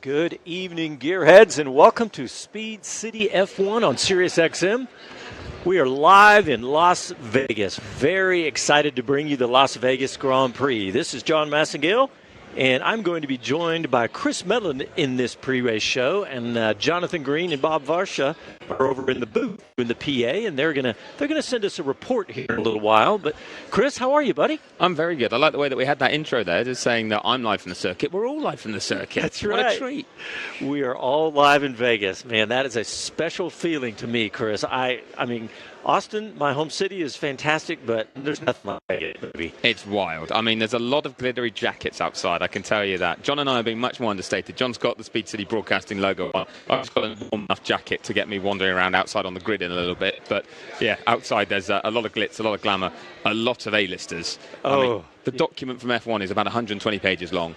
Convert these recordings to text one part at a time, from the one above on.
Good evening, gearheads, and welcome to Speed City F1 on SiriusXM. We are live in Las Vegas. Very excited to bring you the Las Vegas Grand Prix. This is Jon Massengale, and I'm going to be joined by Chris Medland in this pre-race show, and Jonathan Green and Bob Varsha are over in the booth in the PA, and they're gonna send us a report here in a little while. But Chris, how are you, buddy? I'm very good. I like the way that we had that intro there, just saying that I'm live from the circuit. We're all live from the circuit. That's right. What a treat. We are all live in Vegas. Man, that is a special feeling to me, Chris. I mean, Austin, my home city, is fantastic, but there's nothing like Vegas, baby. It's wild. I mean, there's a lot of glittery jackets outside, I can tell you that. John and I are being much more understated. John's got the Speed City Broadcasting logo on. I've just got a warm enough jacket to get me wandering around outside on the grid in a little bit. But, yeah, outside there's a lot of glitz, a lot of glamour, a lot of A-listers. I mean, the document from F1 is about 120 pages long.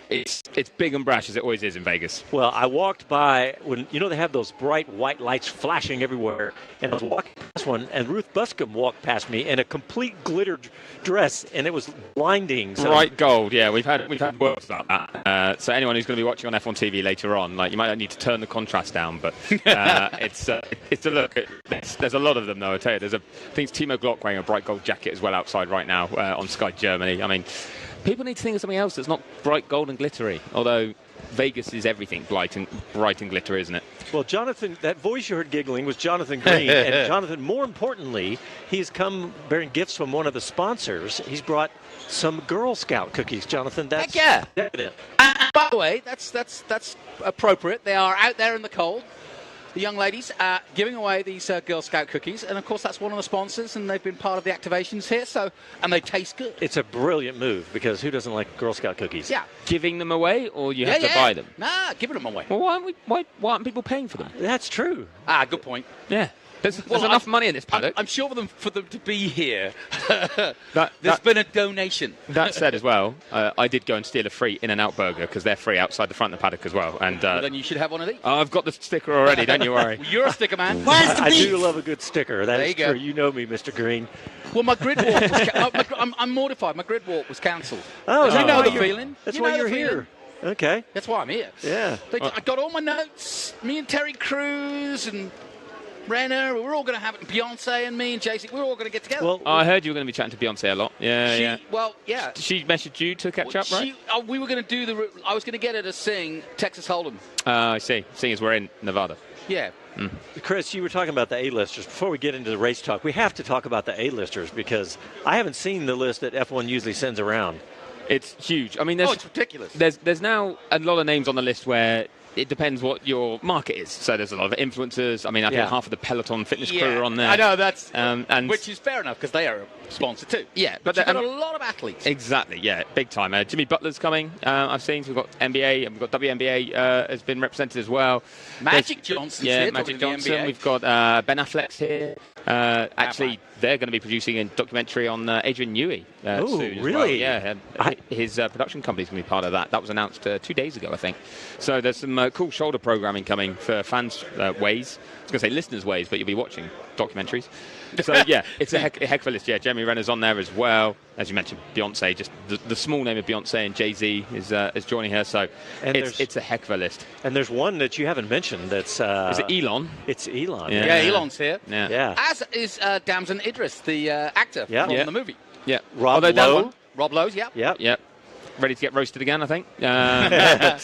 It's big and brash, as it always is in Vegas. Well, I walked by when, they have those bright white lights flashing everywhere, and I was walking past one, and Ruth Buscombe walked past me in a complete glitter dress, and it was blinding. So. Bright gold, yeah. We've had words about that. So anyone who's going to be watching on F1 TV later on, you might need to turn the contrast down, but it's a look. There's a lot of them, though. I tell you, I think it's Timo Glock wearing a bright gold jacket as well outside right now on Sky Germany. I mean, people need to think of something else that's not bright gold and glittery, although Vegas is everything bright and glittery, isn't it? Well, Jonathan, that voice you heard giggling was Jonathan Green. And Jonathan, more importantly, he's come bearing gifts from one of the sponsors. He's brought some Girl Scout cookies, Jonathan. That's Heck yeah. Definite. And by the way, that's appropriate. They are out there in the cold. The young ladies are giving away these Girl Scout cookies, and of course that's one of the sponsors, and they've been part of the activations here, and they taste good. It's a brilliant move, because who doesn't like Girl Scout cookies? Yeah. Giving them away, or you have to buy them? Nah, giving them away. Well, why aren't people paying for them? That's true. Good point. Yeah. There's enough money in this paddock. I'm sure for them to be here, there's been a donation. That said as well, I did go and steal a free In-N-Out burger because they're free outside the front of the paddock as well. And well, then you should have one of these. I've got the sticker already, don't you worry. You're a sticker man. I do love a good sticker. That there is you true. Go. You know me, Mr. Green. Well, my grid walk was I'm mortified. My grid walk was cancelled. Oh, you know the feeling. That's why you're here. Okay. That's why I'm here. Yeah. I got all my notes. Me and Terry Crews and Renner, we're all going to have it. Beyonce and me and Jay-Z, we're all going to get together. Well, I heard you were going to be chatting to Beyonce a lot. Yeah. Well, yeah. She messaged you to catch up, right? We were going to I was going to get her to sing Texas Hold'em. I see. Seeing as we're in Nevada. Yeah. Chris, you were talking about the A-listers. Before we get into the race talk, we have to talk about the A-listers because I haven't seen the list that F1 usually sends around. It's huge. I mean, it's ridiculous. There's now a lot of names on the list where it depends what your market is. So there's a lot of influencers. I mean, I think half of the Peloton fitness crew are on there. I know, that's which is fair enough because they are a sponsor too. Yeah, but you've got a lot of athletes. Exactly, yeah, big time. Jimmy Butler's coming. I've seen. So we've got NBA and we've got WNBA has been represented as well. Magic Johnson's here. Magic Johnson. We've got Ben Affleck's here. Actually, they're going to be producing a documentary on Adrian Newey soon. Really? As well. Yeah, his production company's going to be part of that. That was announced 2 days ago, I think. So there's some cool shoulder programming coming for fans' ways. I was going to say listeners' ways, but you'll be watching documentaries. So, yeah, it's a heck of a list. Yeah, Jeremy Renner's on there as well. As you mentioned, Beyonce, just the small name of Beyonce and Jay-Z is joining her. So it's a heck of a list. And there's one that you haven't mentioned that's... is it Elon? It's Elon. Yeah, Elon's here. Yeah. As is Damson Idris, the actor from the movie. Yeah. Rob Lowe. Rob Lowe's, Yeah. Ready to get roasted again, I think. But,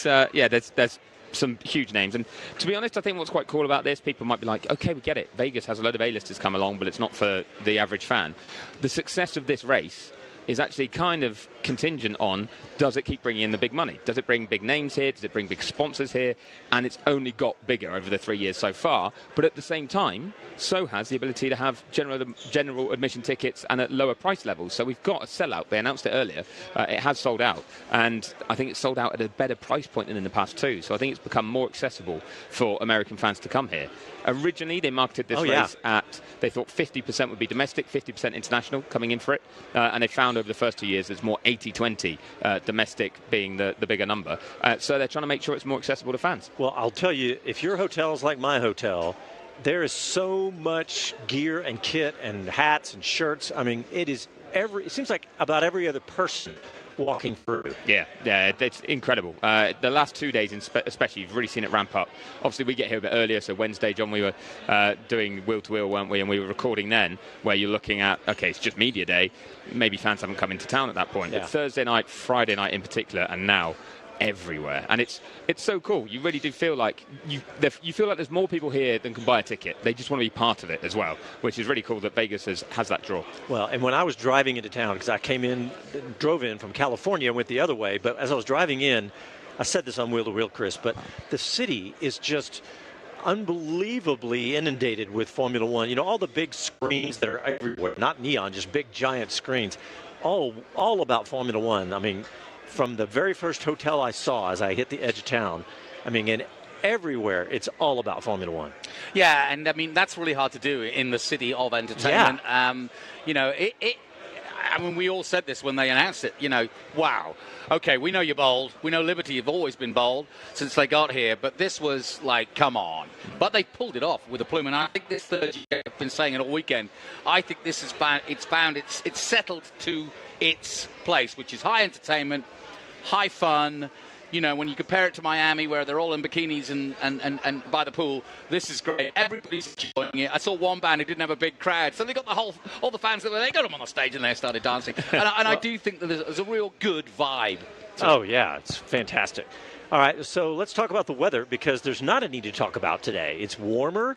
there's some huge names. And to be honest, I think what's quite cool about this, people might be like, okay, we get it. Vegas has a load of A-listers come along, but it's not for the average fan. The success of this race is actually kind of contingent on, does it keep bringing in the big money? Does it bring big names here? Does it bring big sponsors here? And it's only got bigger over the 3 years so far. But at the same time, so has the ability to have general admission tickets and at lower price levels. So we've got a sellout. They announced it earlier. It has sold out. And I think it's sold out at a better price point than in the past too. So I think it's become more accessible for American fans to come here. Originally, they marketed this race at, they thought 50% would be domestic, 50% international coming in for it. And they found over the first 2 years there's more 80-20, domestic being the bigger number. So they're trying to make sure it's more accessible to fans. Well, I'll tell you, if your hotel is like my hotel, there is so much gear and kit and hats and shirts. I mean, it seems like about every other person walking through. Yeah, it's incredible. The last 2 days, especially, you've really seen it ramp up. Obviously, we get here a bit earlier, so Wednesday, John, we were doing wheel to wheel, weren't we? And we were recording then, where you're looking at, okay, it's just media day. Maybe fans haven't come into town at that point. But Thursday night, Friday night in particular, and now everywhere, and it's so cool. You really do feel like you feel like there's more people here than can buy a ticket. They just want to be part of it as well, which is really cool that Vegas has that draw. Well, and when I was driving into town, because I drove in from California and went the other way, but as I was driving in, I said this on Wheel to Wheel, Chris, but the city is just unbelievably inundated with Formula One. You know, all the big screens that are everywhere, not neon, just big giant screens, all about Formula One. I mean, from the very first hotel I saw as I hit the edge of town, I mean, and everywhere, it's all about Formula One. Yeah, and I mean, that's really hard to do in the city of entertainment. Yeah. You know, I mean, we all said this when they announced it, you know, wow, okay, we know you're bold. We know Liberty have always been bold since they got here, but this was like, come on. But they pulled it off with a plume, and I think this third year, I've been saying it all weekend, I think this is it's settled to its place, which is high entertainment, high fun. You know, when you compare it to Miami, where they're all in bikinis and by the pool, this is great. Everybody's enjoying it. I saw one band who didn't have a big crowd, so they got all the fans that were, they got them on the stage and they started dancing. And I do think that there's a real good vibe. Oh, yeah, it's fantastic. All right, so let's talk about the weather, because there's not any to talk about today. It's warmer.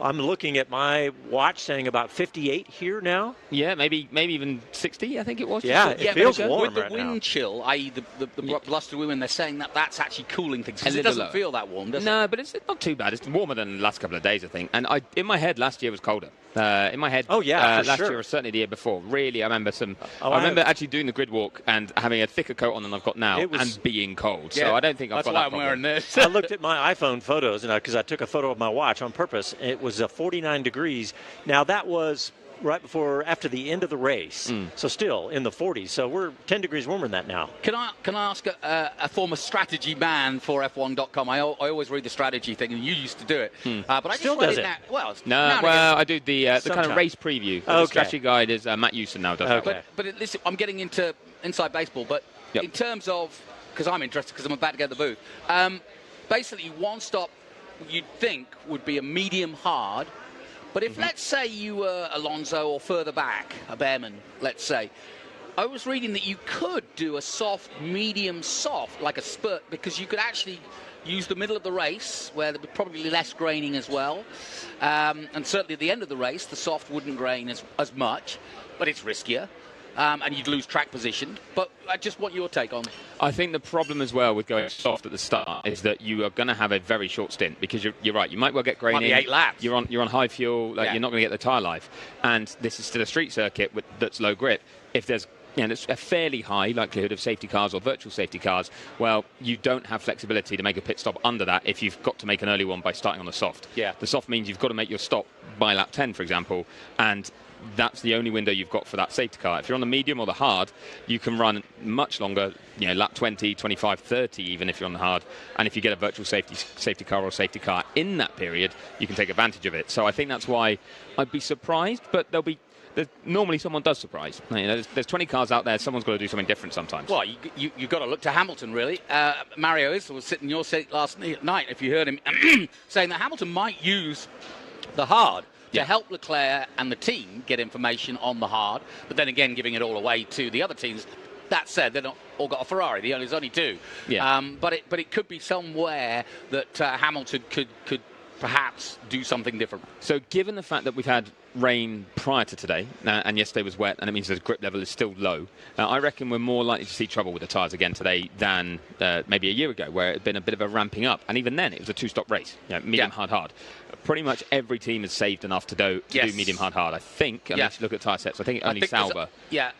I'm looking at my watch saying about 58 here now. Yeah, maybe even 60, I think it was. Yeah, it feels warm with the right wind now. chill, i.e. the blustery wind, they're saying that's actually cooling things. Because it doesn't feel that warm, does it? No, but it's not too bad. It's warmer than the last couple of days, I think. And in my head, last year was colder. In my head, last year or certainly the year before. Really, I remember I remember actually doing the grid walk and having a thicker coat on than I've got now and being cold. Yeah, so I don't think I've got that That's why I'm wearing this. I looked at my iPhone photos, and because I took a photo of my watch on purpose. It was 49 degrees. Now, that was right after the end of the race. So still in the 40s. So we're 10 degrees warmer than that now. Can I ask a former strategy man for F1.com? I always read the strategy thing, and you used to do it. But I still just does read it. Now, I do the kind of race preview. The strategy guide is Matt Hewson now does that. But listen, I'm getting into inside baseball. But in terms of, because I'm interested, because I'm about to get the booth. Basically, one stop you'd think would be a medium hard. But if, let's say, you were Alonso or further back, a Behrman, let's say, I was reading that you could do a soft, medium soft, like a spurt, because you could actually use the middle of the race, where there'd be probably less graining as well. And certainly at the end of the race, the soft wouldn't grain as much, but it's riskier. And you'd lose track position. But I just want your take on it. I think the problem as well with going soft at the start is that you are going to have a very short stint, because you're right. You might well get graining. Might be 8 laps. You're on high fuel. You're not going to get the tyre life. And this is still a street circuit that's low grip. If there's there's a fairly high likelihood of safety cars or virtual safety cars, well, you don't have flexibility to make a pit stop under that if you've got to make an early one by starting on the soft. Yeah. The soft means you've got to make your stop by lap 10, for example, and that's the only window you've got for that safety car. If you're on the medium or the hard, you can run much longer, lap 20, 25, 30 even if you're on the hard. And if you get a virtual safety car or safety car in that period, you can take advantage of it. So I think that's why I'd be surprised, but normally someone does surprise. There's 20 cars out there. Someone's got to do something different sometimes. Well, you've got to look to Hamilton, really. Mario Isla was sitting in your seat last night, if you heard him, saying that Hamilton might use the hard to help Leclerc and the team get information on the hard, but then again giving it all away to the other teams. That said, they've not all got a Ferrari. There's only 2. Yeah. But it could be somewhere that Hamilton could perhaps do something different. So given the fact that we've had rain prior to today, and yesterday was wet, and it means the grip level is still low, I reckon we're more likely to see trouble with the tyres again today than maybe a year ago, where it had been a bit of a ramping up. And even then, it was a 2-stop race, medium, hard. Pretty much every team has saved enough to do medium, hard. I think, if you look at tyre sets, I think only Sauber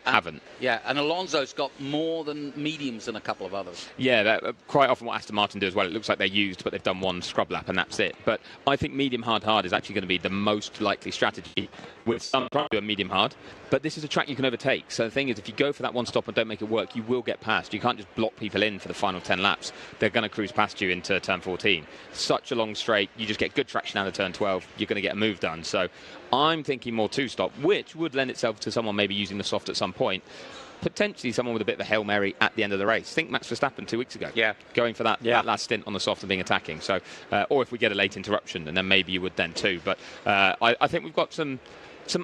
haven't. Yeah, and Alonso's got more than mediums than a couple of others. Yeah, quite often what Aston Martin do as well, it looks like they're used, but they've done one scrub lap and that's it. But I think medium, hard is actually going to be the most likely strategy, with some trying to do a medium hard. But this is a track you can overtake. So the thing is, if you go for that one stop and don't make it work, you will get past. You can't just block people in for the final 10 laps. They're going to cruise past you into turn 14. Such a long straight, you just get good traction out of turn 12, you're going to get a move done. So I'm thinking more 2-stop, which would lend itself to someone maybe using the soft at some point. potentially someone with a bit of a Hail Mary at the end of the race. Think Max Verstappen 2 weeks ago. Yeah. Going for that last stint on the soft and being attacking. So, or if we get a late interruption, and then maybe you would then too. But I think we've got some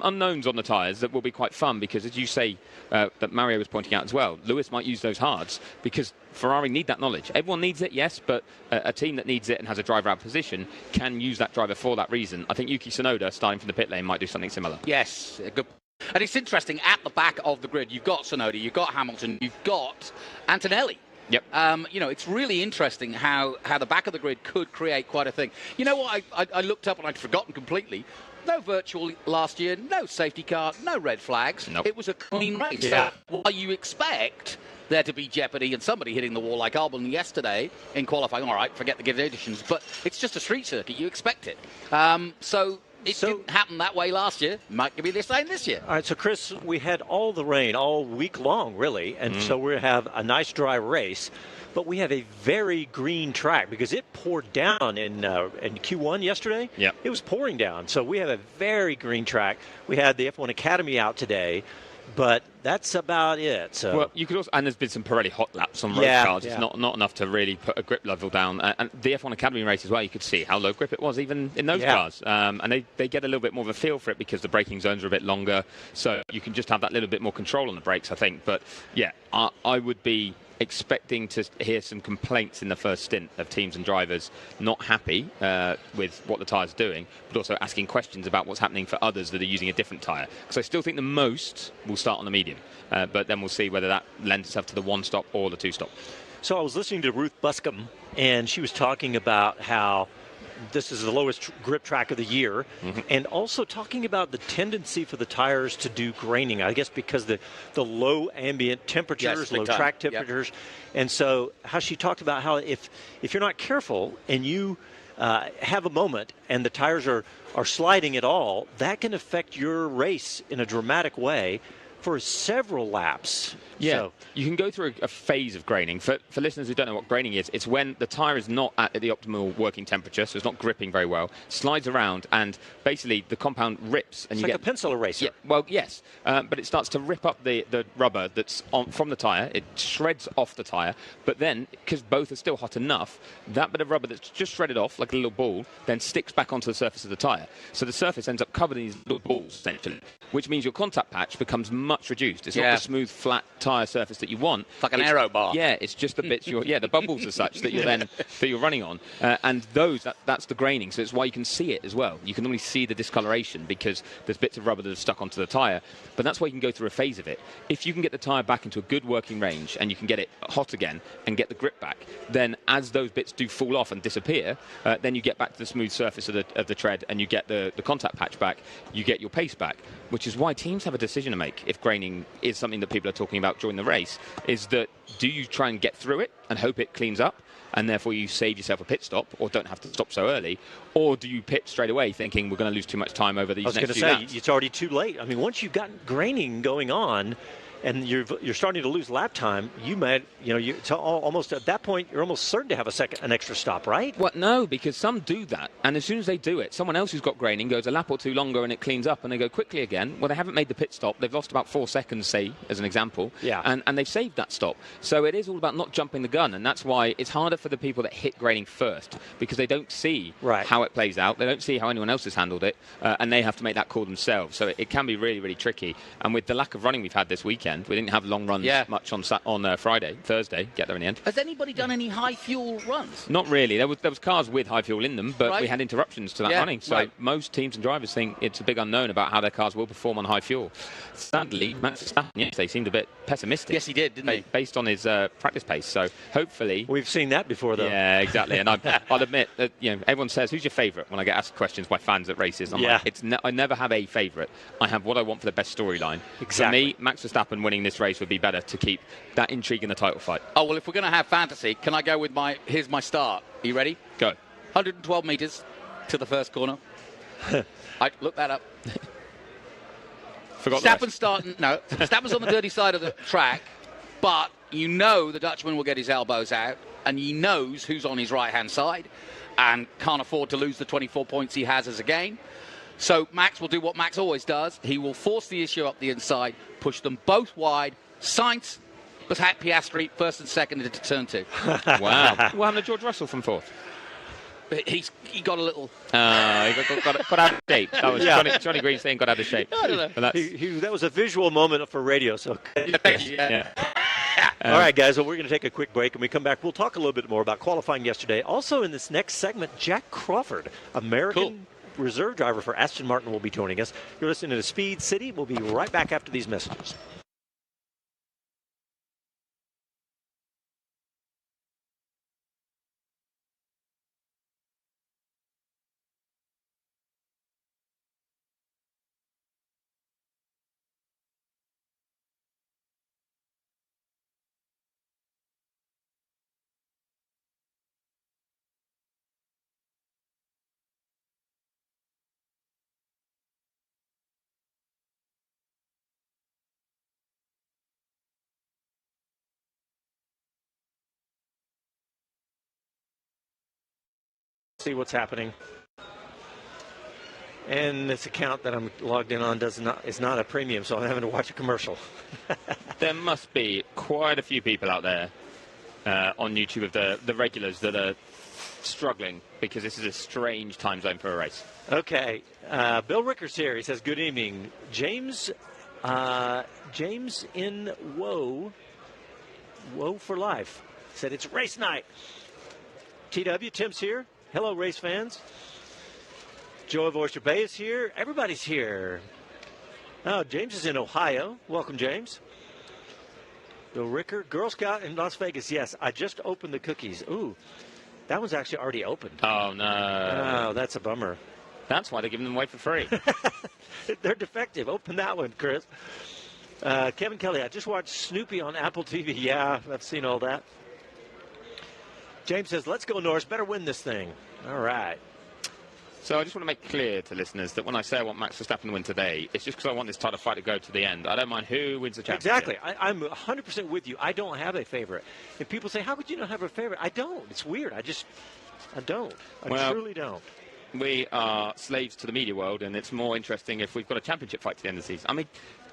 unknowns on the tyres that will be quite fun because, as you say, that Mario was pointing out as well, Lewis might use those hards because Ferrari need that knowledge. Everyone needs it, yes, but a team that needs it and has a driver out position can use that driver for that reason. I think Yuki Tsunoda, starting from the pit lane, might do something similar. Yes, good. And it's interesting, at the back of the grid, you've got Tsunoda, you've got Hamilton, you've got Antonelli. Yep. It's really interesting how the back of the grid could create quite a thing. You know what? I looked up and I'd forgotten completely. No virtual last year, no safety car, no red flags. Nope. It was a clean race. Yeah. So while you expect there to be jeopardy and somebody hitting the wall like Albon yesterday in qualifying, all right, forget the given conditions, but it's just a street circuit. You expect it. So it didn't happen that way last year. Might be the same this year. All right, so Chris, we had all the rain all week long, really, and so we have a nice dry race. But we have a very green track because it poured down in Q1 yesterday. Yeah. It was pouring down. So we have a very green track. We had the F1 Academy out today, but that's about it. So. Well, you could also, and there's been some Pirelli hot laps on road cars. It's not enough to really put a grip level down. And the F1 Academy race as well, you could see how low grip it was even in those cars. And they get a little bit more of a feel for it because the braking zones are a bit longer. So you can just have that little bit more control on the brakes, I think. But yeah, I would be expecting to hear some complaints in the first stint of teams and drivers not happy with what the tyres are doing, but also asking questions about what's happening for others that are using a different tyre. Because I still think the most will start on the medium, but then we'll see whether that lends itself to the one stop or the two stop. So I was listening to Ruth Buscombe, and she was talking about how this is the lowest grip track of the year, and also talking about the tendency for the tires to do graining, I guess because the low ambient temperatures, low track temperatures. And so how she talked about how if you're not careful and you have a moment and the tires are sliding at all, that can affect your race in a dramatic way for several laps. Yeah, so. You can go through a phase of graining. For listeners who don't know what graining is, it's when the tyre is not at the optimal working temperature, so it's not gripping very well, slides around, and basically the compound rips. And It's you like get a pencil eraser. Yeah, well, yes, but it starts to rip up the rubber that's from the tyre. It shreds off the tyre, but then, because both are still hot enough, that bit of rubber that's just shredded off, like a little ball, then sticks back onto the surface of the tyre. So the surface ends up covered in these little balls, essentially, which means your contact patch becomes much reduced. It's not the smooth, flat tyre surface that you want. It's like an aero bar. Yeah, it's just the bits the bubbles as such that you're running on, and that's the graining. So it's why you can see it as well. You can only see the discoloration because there's bits of rubber that are stuck onto the tyre. But that's why you can go through a phase of it. If you can get the tyre back into a good working range and you can get it hot again and get the grip back, then as those bits do fall off and disappear, then you get back to the smooth surface of the tread and you get the contact patch back. You get your pace back, which is why teams have a decision to make if graining is something that people are talking about during the race. Is that, do you try and get through it and hope it cleans up and therefore you save yourself a pit stop or don't have to stop so early, or do you pit straight away thinking we're going to lose too much time over these next few laps? I was going to say, it's already too late. I mean, once you've got graining going on and you're starting to lose lap time, you might, almost at that point, you're almost certain to have an extra stop, right? Well, no, because some do that, and as soon as they do it, someone else who's got graining goes a lap or two longer and it cleans up, and they go quickly again. Well, they haven't made the pit stop. They've lost about 4 seconds, say, as an example, and they've saved that stop. So it is all about not jumping the gun, and that's why it's harder for the people that hit graining first, because they don't see how it plays out. They don't see how anyone else has handled it, and they have to make that call themselves. So it can be really, really tricky. And with the lack of running we've had this weekend, we didn't have long runs much on Thursday, get there in the end. Has anybody done any high fuel runs? Not really. There was cars with high fuel in them, but we had interruptions to that running. So most teams and drivers think it's a big unknown about how their cars will perform on high fuel. Sadly, Max Verstappen yesterday seemed a bit pessimistic. Yes, he did, didn't he? Based on his practice pace. So hopefully... We've seen that before, though. Yeah, exactly. And I'll admit that everyone says, who's your favourite when I get asked questions by fans at races. I'm like, I never have a favourite. I have what I want for the best storyline. Exactly. For me, Max Verstappen winning this race would be better to keep that intrigue in the title fight. Oh, well, if we're going to have fantasy, can I go with here's my start. Are you ready? Go. 112 metres to the first corner. I look that up. Verstappen's on the dirty side of the track, but the Dutchman will get his elbows out, and he knows who's on his right-hand side and can't afford to lose the 24 points he has as a gain. So Max will do what Max always does. He will force the issue up the inside, push them both wide, Sainz was Piastri first and second into turn 2. Wow. What happened to George Russell from fourth? But he got a little... He got out of shape. That was Johnny Green saying got out of shape. I don't know. But That was a visual moment for radio, so... yeah. All right, guys, well, we're going to take a quick break. When we come back, we'll talk a little bit more about qualifying yesterday. Also, in this next segment, Jack Crawford, American reserve driver for Aston Martin, will be joining us. You're listening to Speed City. We'll be right back after these messages. See what's happening. And this account that I'm logged in on is not a premium, so I'm having to watch a commercial. There must be quite a few people out there on YouTube of the regulars that are struggling because this is a strange time zone for a race. Okay. Bill Ricker's here. He says, good evening. James in Woe for life. Said it's race night. TW, Tim's here. Hello, race fans. Joe of Oyster Bay is here. Everybody's here. Oh, James is in Ohio. Welcome, James. Bill Ricker, Girl Scout in Las Vegas. Yes, I just opened the cookies. Ooh, that one's actually already opened. Oh, no. Oh, that's a bummer. That's why they're giving them away for free. They're defective. Open that one, Chris. Kevin Kelly, I just watched Snoopy on Apple TV. Yeah, I've seen all that. James says, let's go, Norris. Better win this thing. All right. So I just want to make clear to listeners that when I say I want Max Verstappen to win today, it's just because I want this title fight to go to the end. I don't mind who wins the championship. Exactly. I'm 100% with you. I don't have a favorite. And people say, how could you not have a favorite? I don't. It's weird. I don't. I truly don't. We are slaves to the media world, and it's more interesting if we've got a championship fight to the end of the season. I mean,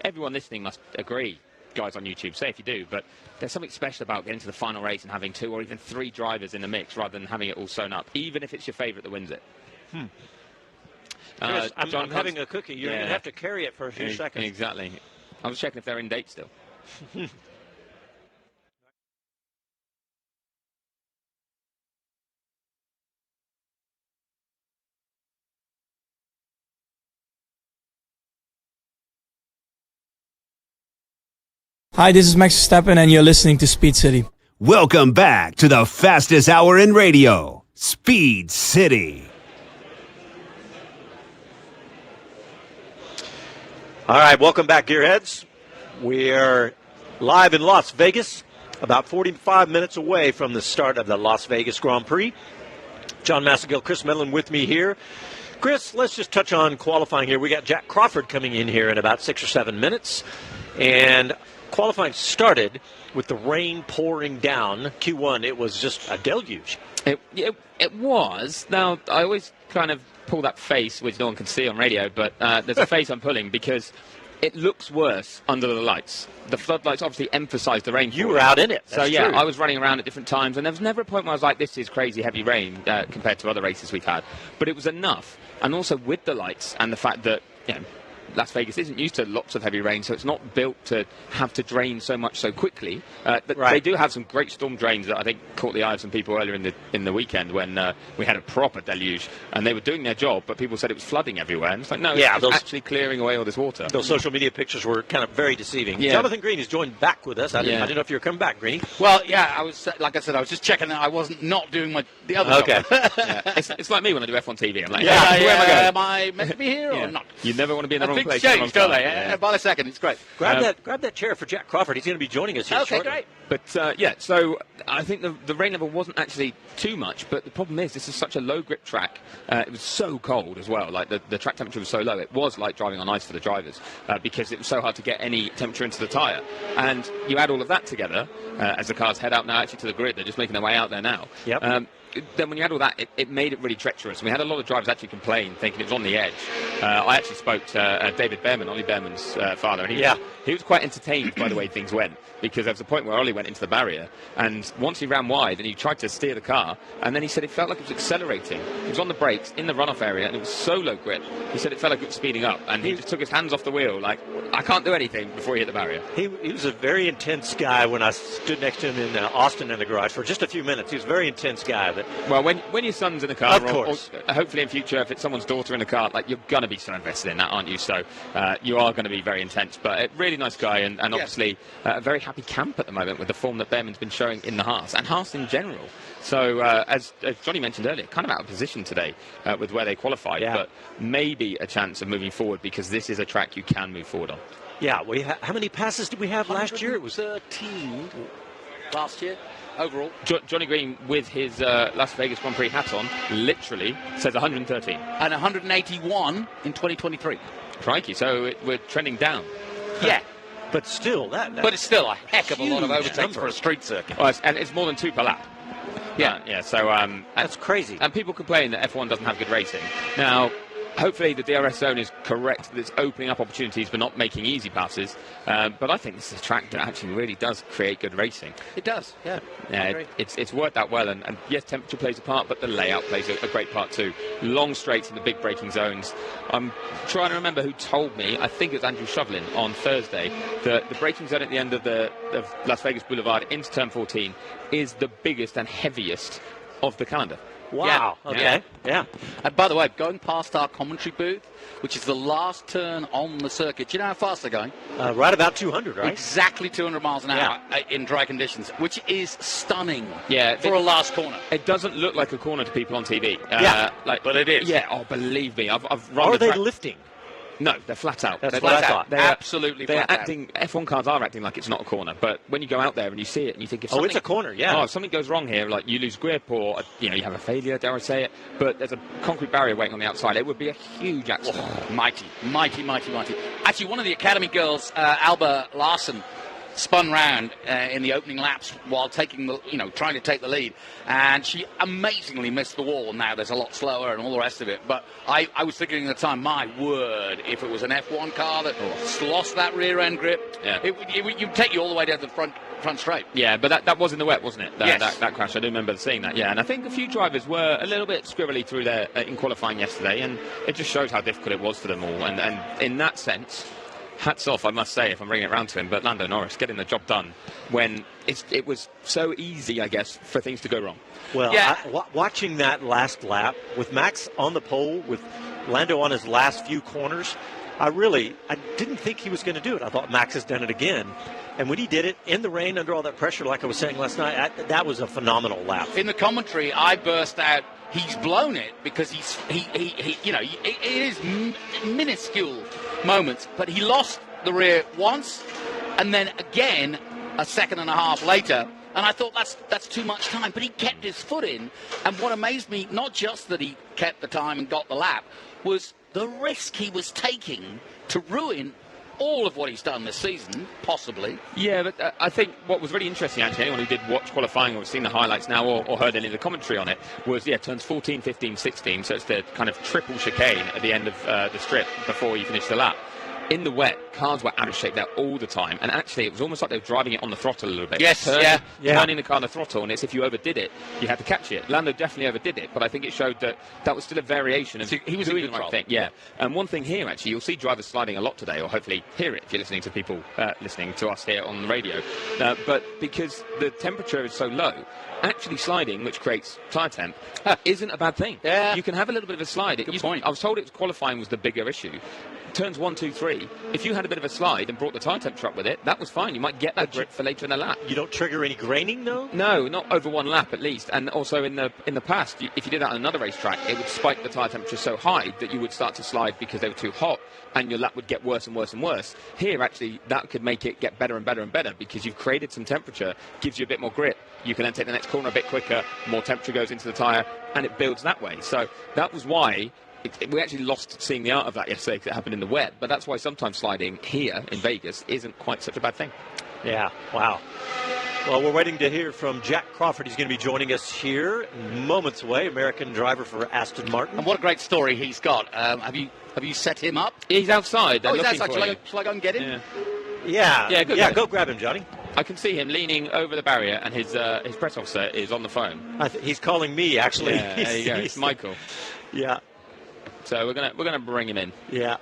everyone listening must agree, guys on YouTube, say if you do, but there's something special about getting to the final race and having 2 or even 3 drivers in the mix rather than having it all sewn up, even if it's your favourite that wins it. Chris, I'm having a cookie. You're going to have to carry it for a few seconds. Exactly. I was checking if they're in date still. Hi, this is Max Verstappen, and you're listening to Speed City. Welcome back to the fastest hour in radio, Speed City. All right, welcome back, Gearheads. We're live in Las Vegas, about 45 minutes away from the start of the Las Vegas Grand Prix. Jon Massengale, Chris Medland with me here. Chris, let's just touch on qualifying here. We got Jack Crawford coming in here in about 6 or 7 minutes. And qualifying started with the rain pouring down. Q1, it was just a deluge. It was. Now, I always kind of pull that face, which no one can see on radio, but there's a face I'm pulling because it looks worse under the lights. The floodlights obviously emphasise the rain. You were out in it. So, yeah, true. I was running around at different times, and there was never a point where I was like, this is crazy heavy rain compared to other races we've had. But it was enough. And also with the lights and the fact that, Las Vegas isn't used to lots of heavy rain, so it's not built to have to drain so much so quickly. They do have some great storm drains that I think caught the eye of some people earlier in the weekend when we had a proper deluge, and they were doing their job, but people said it was flooding everywhere. And it's like, no, it's actually clearing away all this water. Those social media pictures were kind of very deceiving. Yeah. Jonathan Green has joined back with us. I didn't know if you were coming back, Greeny. Well, yeah, I was, like I said, I was just checking that I wasn't not doing the other job. It's like me when I do F1 TV. I'm like, where am I going? Am I meant to be here or not? You never want to be in the wrong place. Things change, don't they? By the second, it's great. Grab that chair for Jack Crawford. He's going to be joining us here shortly. Great. But, so I think the rain level wasn't actually too much, but the problem is this is such a low-grip track. It was so cold as well. Like, the track temperature was so low, it was like driving on ice for the drivers because it was so hard to get any temperature into the tyre. And you add all of that together as the cars head out now actually to the grid. They're just making their way out there now. Yep. Then when you had all that, it made it really treacherous. We had a lot of drivers actually complain, thinking it was on the edge. I actually spoke to David Behrman, Ollie Behrman's father, and he was quite entertained by the way things went, because there was a point where Ollie went into the barrier, and once he ran wide and he tried to steer the car, and then he said it felt like it was accelerating. He was on the brakes in the runoff area, and it was so low grip. He said it felt like it was speeding up, and he just took his hands off the wheel, like, I can't do anything, before he hit the barrier. He was a very intense guy when I stood next to him in Austin in the garage for just a few minutes. He was a very intense guy. But well, when your son's in the car, of course. Or hopefully in future, if it's someone's daughter in the car, like, you're going to be so invested in that, aren't you? So you are going to be very intense. But a really nice guy, and obviously a very happy camp at the moment with the form that Behrman's been showing in the Haas, and Haas in general. So, as Johnny mentioned earlier, kind of out of position today with where they qualified, but maybe a chance of moving forward, because this is a track you can move forward on. Yeah, how many passes did we have last year? It was 13 last year overall. Johnny Green, with his Las Vegas Grand Prix hat on, literally says 113. And 181 in 2023. Crikey, so we're trending down. Yeah. But still, but it's still a heck of a lot of overtakes for a street circuit. Well, and it's more than 2 per lap. Yeah. So that's crazy. And people complain that F1 doesn't have good racing. Now, hopefully the DRS zone is correct, that it's opening up opportunities but not making easy passes. But I think this is a track that actually really does create good racing. It does, yeah. It's worked out well, and yes, temperature plays a part, but the layout plays a great part too. Long straights in the big braking zones. I'm trying to remember who told me, I think it was Andrew Shovlin on Thursday, that the braking zone at the end of Las Vegas Boulevard into Turn 14 is the biggest and heaviest of the calendar. Wow. Yeah. Okay. Yeah. And by the way, going past our commentary booth, which is the last turn on the circuit, do you know how fast they're going? Right about 200, right? Exactly 200 miles an hour in dry conditions, which is stunning for a last corner. It doesn't look like a corner to people on TV. But it is. Yeah, believe me. I've run Are they lifting? No, they're flat out. That's what I thought. They're absolutely flat out. F1 cars are acting like it's not a corner, but when you go out there and you see it and you think, if it's a corner, if something goes wrong here, like you lose grip or you have a failure, dare I say it, but there's a concrete barrier waiting on the outside, it would be a huge accident. Oh, mighty. Actually, one of the Academy girls, Alba Larson, spun round in the opening laps while taking trying to take the lead, and she amazingly missed the wall. Now there's a lot slower and all the rest of it, but I was thinking at the time, my word, if it was an F1 car that lost that rear end grip, it would take you all the way down the front straight. Yeah, but that was in the wet, wasn't it? Yes. That crash, I do remember seeing that. Yeah, and I think a few drivers were a little bit scribbly through there in qualifying yesterday, and it just showed how difficult it was for them all, and in that sense, hats off, I must say, if I'm bringing it round to him, but Lando Norris getting the job done when it was so easy, I guess, for things to go wrong. Well, watching that last lap with Max on the pole, with Lando on his last few corners, I didn't think he was going to do it. I thought Max has done it again. And when he did it in the rain under all that pressure, like I was saying last night, that was a phenomenal lap. In the commentary, I burst out, he's blown it, because it is minuscule moments, but he lost the rear once and then again a second and a half later, and I thought that's too much time, but he kept his foot in. And what amazed me, not just that he kept the time and got the lap, was the risk he was taking to ruin all of what he's done this season, possibly. Yeah, but I think what was really interesting, actually, anyone who did watch qualifying or seen the highlights now or heard any of the commentary on it, was, turns 14, 15, 16, so it's the kind of triple chicane at the end of the strip before you finish the lap. In the wet, cars were out of shape there all the time, and actually it was almost like they were driving it on the throttle a little bit. Yes, turning the car on the throttle, and it's if you overdid it, you had to catch it. Lando definitely overdid it, but I think it showed that was still a variation of he was doing in the right thing. Yeah, and one thing here, actually, you'll see drivers sliding a lot today, or hopefully hear it if you're listening to people listening to us here on the radio. But because the temperature is so low, actually sliding, which creates tyre temp, isn't a bad thing. Yeah. You can have a little bit of a slide. Good point. I was told qualifying was the bigger issue. Turns 1, 2, 3. If you had a bit of a slide and brought the tyre temperature up with it, that was fine. You might get that grip for later in the lap. You don't trigger any graining, though? No, not over one lap at least. And also in the past, if you did that on another racetrack, it would spike the tyre temperature so high that you would start to slide because they were too hot, and your lap would get worse and worse and worse. Here, actually, that could make it get better and better and better because you've created some temperature, gives you a bit more grip. You can then take the next corner a bit quicker, more temperature goes into the tyre, and it builds that way. So that was why we actually lost seeing the art of that yesterday because it happened in the wet. But that's why sometimes sliding here in Vegas isn't quite such a bad thing. Yeah, wow. Well, we're waiting to hear from Jack Crawford. He's going to be joining us here moments away, American driver for Aston Martin. And what a great story he's got. Have you set him up? He's outside. He's outside. Shall I go and get him? Yeah. Yeah, Go grab him, Johnny. I can see him leaning over the barrier, and his press officer is on the phone. He's calling me, actually. Yeah, there you go. It's Michael. Yeah. So we're gonna bring him in. Yeah.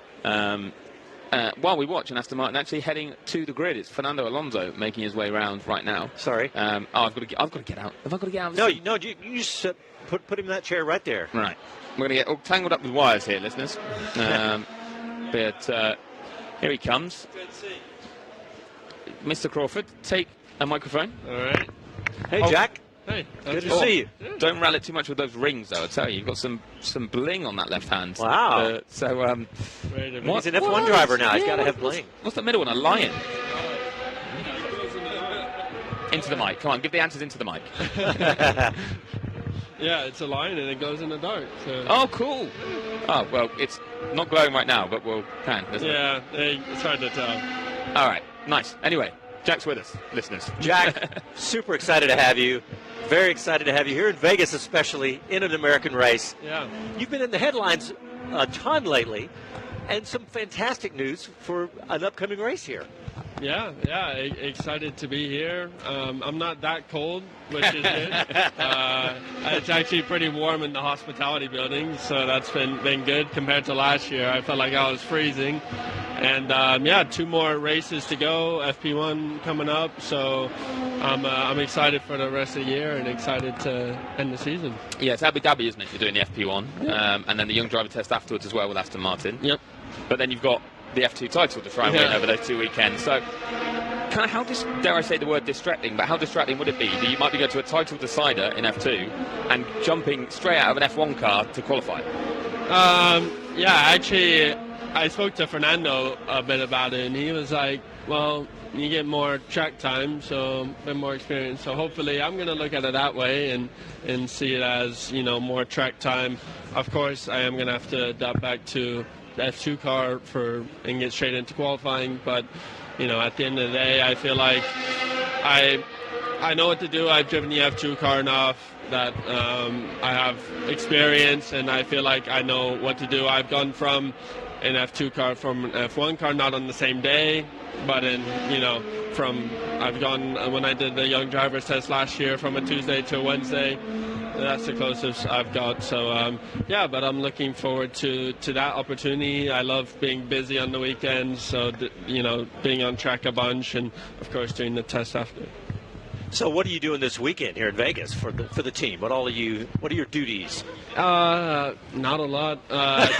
While we watch an Aston Martin actually heading to the grid, it's Fernando Alonso making his way around right now. Sorry. I've got to get out. Have I got to get out? No, you just put him in that chair right there. Right. We're going to get all tangled up with wires here, listeners. But here he comes. Mr. Crawford, take a microphone. All right. Hey, Jack. Hey. Good to see you. Don't rally too much with those rings, though. I tell you, you've got some bling on that left hand. Wow. He's an F1 driver now. He's got to have bling. What's the middle one? A lion. Into the mic. Come on, give the answers into the mic. Yeah, it's a lion and it goes in the dark. So. Oh, cool. Oh, well, it's not glowing right now, but we'll pan, isn't it? Yeah, it's hard to tell. All right, nice. Anyway, Jack's with us, listeners. Jack, super excited to have you. Very excited to have you here in Vegas, especially in an American race. Yeah. You've been in the headlines a ton lately, and some fantastic news for an upcoming race here. Yeah, excited to be here. I'm not that cold, which is good. It's actually pretty warm in the hospitality building, so that's been good compared to last year. I felt like I was freezing. And 2 more races to go, FP1 coming up, so I'm excited for the rest of the year and excited to end the season. Yeah, it's Abu Dhabi, isn't it? You're doing the FP1, and then the young driver test afterwards as well with Aston Martin. Yep. But then you've got the F2 title to try and win over those 2 weekends. So, how dare I say the word distracting, but how distracting would it be that you might be going to a title decider in F2 and jumping straight out of an F1 car to qualify? Actually, I spoke to Fernando a bit about it, and he was like, well, you get more track time, so a bit more experience. So hopefully I'm going to look at it that way and see it as, more track time. Of course, I am going to have to adapt back to the F2 car and get straight into qualifying. But, at the end of the day, I feel like I know what to do. I've driven the F2 car enough that I have experience, and I feel like I know what to do. I've gone from an F2 car from an F1 car, not on the same day, but I've gone, when I did the young drivers test last year, from a Tuesday to a Wednesday. That's the closest I've got. So, but I'm looking forward to that opportunity. I love being busy on the weekends, so, being on track a bunch, and, of course, doing the test after. So what are you doing this weekend here in Vegas for the team? What are your duties? Not a lot. That's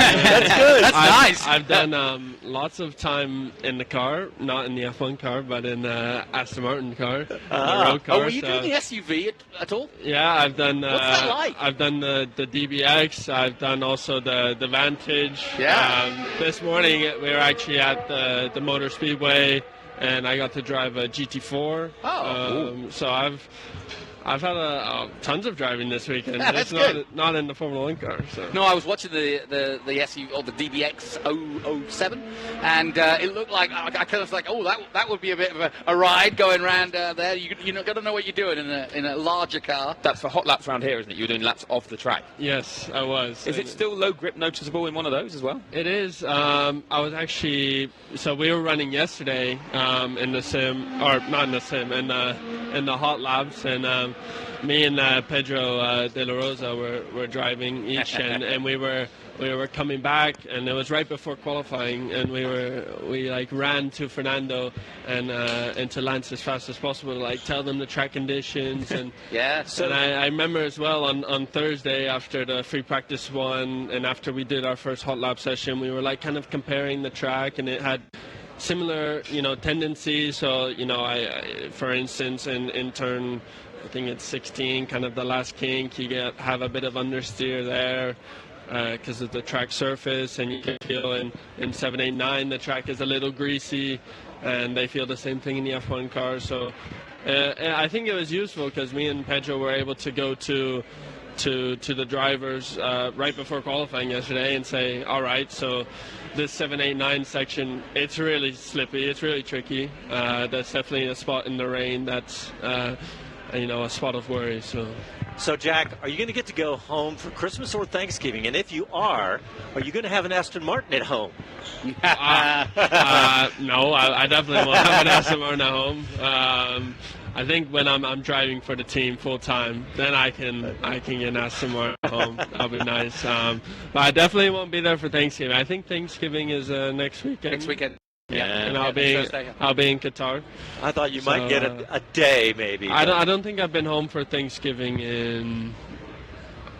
good. That's nice. I've done lots of time in the car, not in the F1 car, but in the Aston Martin car, the road car. Were you doing the SUV at all? Yeah, I've done. What's that like? I've done the DBX. I've done also the Vantage. Yeah. This morning we were actually at the Motor Speedway, and I got to drive a GT4. So I've had tons of driving this weekend. Yeah, that's not in the Formula 1 car. So. No, I was watching the SUV or the DBX 007, and it looked like I kind of like, that would be a bit of a ride going around there. You got to know what you're doing in a larger car. That's for hot laps around here, isn't it? You were doing laps off the track. Yes, I was. Is it still low grip noticeable in one of those as well? It is. I was actually, so we were running yesterday in the sim, or not in the sim, in the hot laps, and me and Pedro De La Rosa were driving each, and we were coming back, and it was right before qualifying, and we ran to Fernando and to Lance as fast as possible to tell them the track conditions, and and I remember as well on Thursday after the free practice one, and after we did our first hot lap session, we were kind of comparing the track, and it had similar tendencies. So I for instance in turn, I think it's 16, kind of the last kink, you have a bit of understeer there because of the track surface, and you can feel in 7, 8, 9 the track is a little greasy, and they feel the same thing in the F1 car. So I think it was useful because me and Pedro were able to go to the drivers right before qualifying yesterday and say, all right, so this 7, 8, 9 section, it's really slippy, it's really tricky. That's definitely a spot in the rain that's a spot of worry. So So, Jack, are you going to get to go home for Christmas or Thanksgiving? And if you are you going to have an Aston Martin at home? No, I definitely won't have an Aston Martin at home. I think when I'm driving for the team full time, then I can get an Aston Martin at home. That'll be nice. But I definitely won't be there for Thanksgiving. I think Thanksgiving is next weekend. Next weekend. Yeah, and I'll be in Qatar. I thought you might get a day, maybe. I don't think I've been home for Thanksgiving in.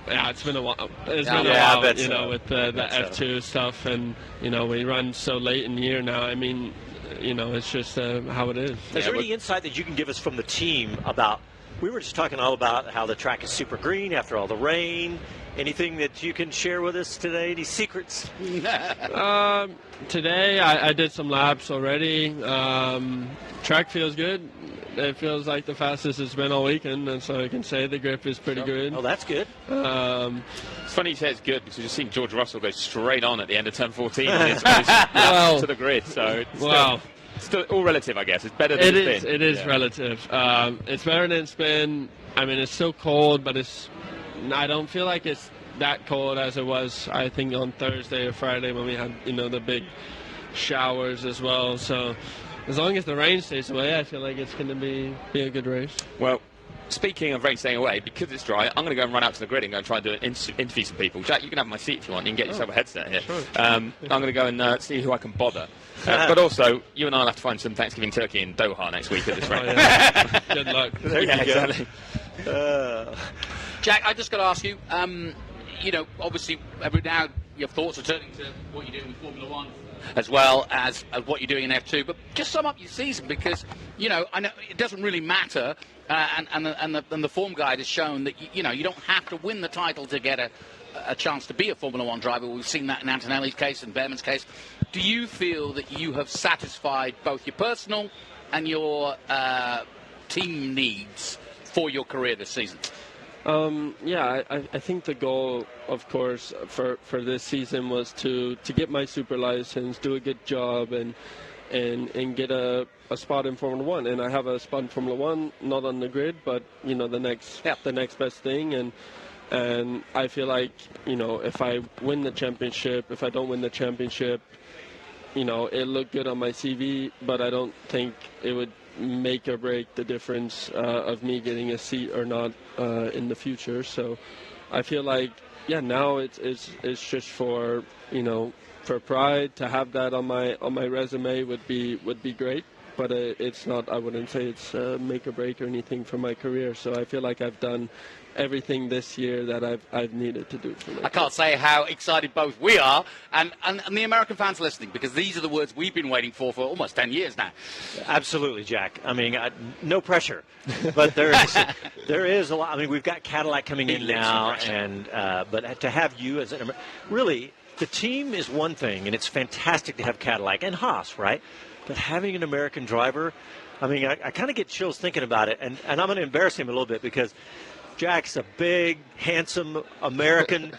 Yeah, it's been a while. It's been a while, with the F2 stuff, and we run so late in the year now. I mean, it's just how it is. Is there any insight that you can give us from the team about? We were just talking all about how the track is super green after all the rain. Anything that you can share with us today? Any secrets? Today I did some laps already. Track feels good. It feels like the fastest it's been all weekend, and so I can say the grip is pretty good. Oh, that's good. It's funny you say it's good because we've just seen George Russell go straight on at the end of turn 14 on his to the grid. So it's still all relative, I guess. It's better than it's been. It is relative. It's better than it's been. I mean, it's still cold, but I don't feel like it's that cold as it was, I think, on Thursday or Friday when we had, the big showers as well. So as long as the rain stays away, I feel like it's going to be a good race. Well, speaking of rain staying away, because it's dry, I'm going to go and run out to the grid and go and try and do an interview some people. Jack, you can have my seat if you want. You can get yourself a headset here. Sure. I'm going to go and see who I can bother. But also, you and I will have to find some Thanksgiving turkey in Doha next week at this rate. Yeah. Good luck. Exactly. Jack, I just got to ask you, obviously every now your thoughts are turning to what you're doing with Formula One as well as what you're doing in F2, but just sum up your season because, I know it doesn't really matter, and the form guide has shown that, you don't have to win the title to get a chance to be a Formula One driver. We've seen that in Antonelli's case and Behrman's case. Do you feel that you have satisfied both your personal and your team needs for your career this season? I think the goal, of course, for this season was to get my super license, do a good job, and get a spot in Formula One. And I have a spot in Formula One, not on the grid, but the next best thing. And I feel like if I win the championship, if I don't win the championship, it looked good on my CV, but I don't think it would make or break the difference of me getting a seat or not in the future. So I feel like now it's just for for pride to have that on my resume would be great, but it's not. I wouldn't say it's make or break or anything for my career. So I feel like I've done everything this year that I've needed to do for me. I can't say how excited both we are and the American fans listening, because these are the words we've been waiting for almost 10 years now. Absolutely, Jack. I mean, no pressure, but there is a lot. I mean, we've got Cadillac coming in now, and but to have you as really, the team is one thing, and it's fantastic to have Cadillac and Haas, right? But having an American driver, I mean, I kind of get chills thinking about it, and I'm going to embarrass him a little bit because Jack's a big, handsome American.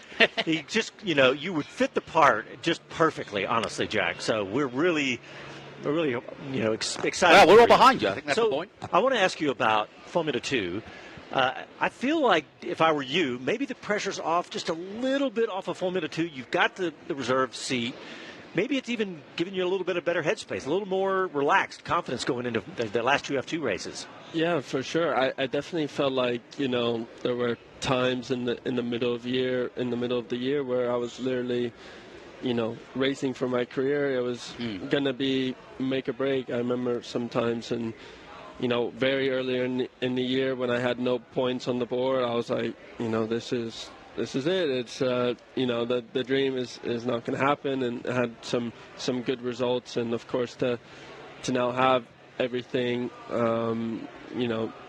He just, you would fit the part just perfectly, honestly, Jack. So we're really excited. Well, we're all behind you. I think that's the point. I want to ask you about Formula 2. I feel like if I were you, maybe the pressure's off just a little bit off of Formula 2. You've got the reserve seat. Maybe it's even giving you a little bit of better headspace, a little more relaxed confidence going into the last two F2 races. Yeah, for sure. I definitely felt like there were times in the middle of the year where I was literally racing for my career. It was gonna be make or break. I remember sometimes and very early in the year when I had no points on the board, I was like, this is it. It's the dream is not going to happen, and had some good results, and of course to now have everything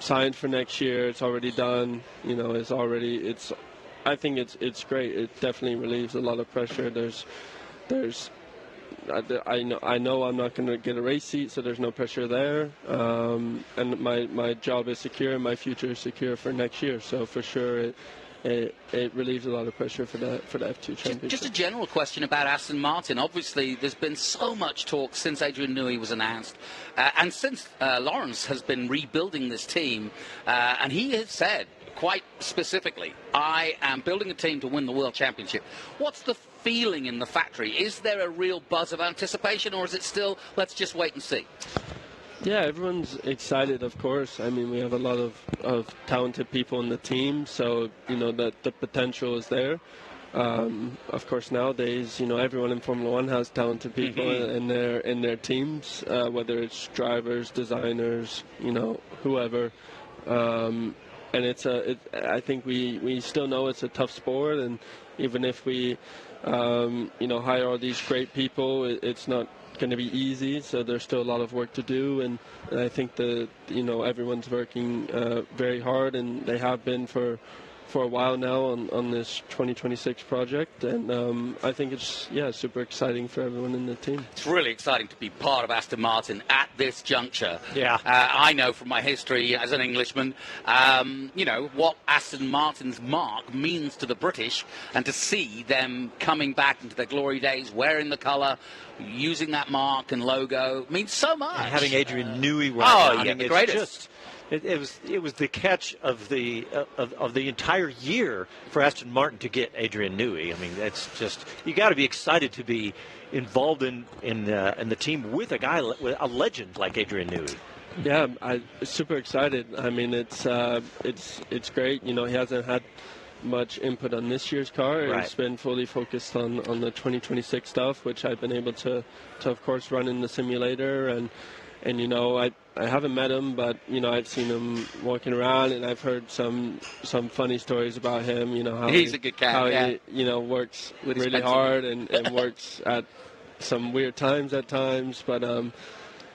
signed for next year. It's already done. I think it's great. It definitely relieves a lot of pressure. I know I'm not going to get a race seat, so there's no pressure there. And my job is secure, and my future is secure for next year. So for sure, it relieves a lot of pressure for the F2 championship. Just a general question about Aston Martin. Obviously, there's been so much talk since Adrian Newey was announced, and since Lawrence has been rebuilding this team, and he has said quite specifically, I am building a team to win the World Championship. What's the feeling in the factory? Is there a real buzz of anticipation, or is it still, let's just wait and see? Yeah, everyone's excited, of course. I mean, we have a lot of talented people in the team, so, that the potential is there. Of course, nowadays, everyone in Formula One has talented people in their teams, whether it's drivers, designers, whoever. And I think we still know it's a tough sport, and even if we, hire all these great people, it's not going to be easy. So there's still a lot of work to do, and I think that everyone's working very hard, and they have been for a while now on this 2026 project, and I think it's super exciting for everyone in the team. It's really exciting to be part of Aston Martin at this juncture. Yeah. I know from my history as an Englishman, what Aston Martin's mark means to the British, and to see them coming back into their glory days, wearing the colour, using that mark and logo, means so much. And having Adrian Newey the greatest. Just, it was the catch of the entire year for Aston Martin to get Adrian Newey. I mean, that's just, you got to be excited to be involved in the team with a legend like Adrian Newey. Yeah, I'm super excited. I mean, it's great. He hasn't had much input on this year's car. Right. It's been fully focused on the 2026 stuff, which I've been able to of course run in the simulator, and I haven't met him, but I've seen him walking around, and I've heard some funny stories about him. How he's a good cat. How he works really hard and works at some weird times at times, but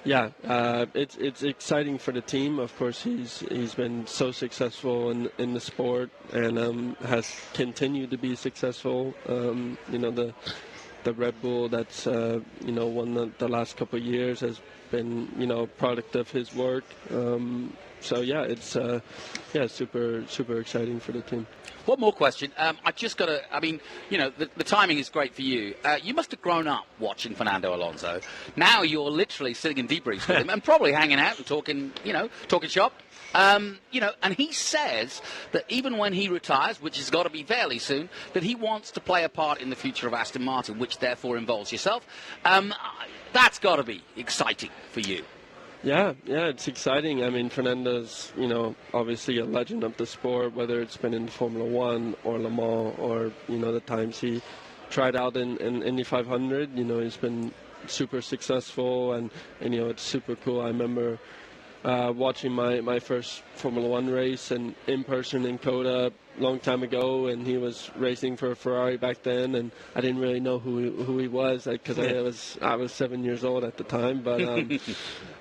it's exciting for the team. Of course, he's been so successful in the sport, and has continued to be successful. The Red Bull that's won the last couple of years has been product of his work. It's super exciting for the team. One more question. I just got to, the timing is great for you. You must have grown up watching Fernando Alonso. Now you're literally sitting in debriefs with him and probably hanging out and talking shop. And he says that even when he retires, which has got to be fairly soon, that he wants to play a part in the future of Aston Martin, which therefore involves yourself. That's got to be exciting for you. Yeah, it's exciting. I mean, Fernando's, obviously a legend of the sport, whether it's been in Formula One or Le Mans, or, the times he tried out in Indy 500. He's been super successful, and it's super cool. I remember watching my first Formula One race and in person in Coda a long time ago, and he was racing for a Ferrari back then, and I didn't really know who he was, because I was 7 years old at the time, but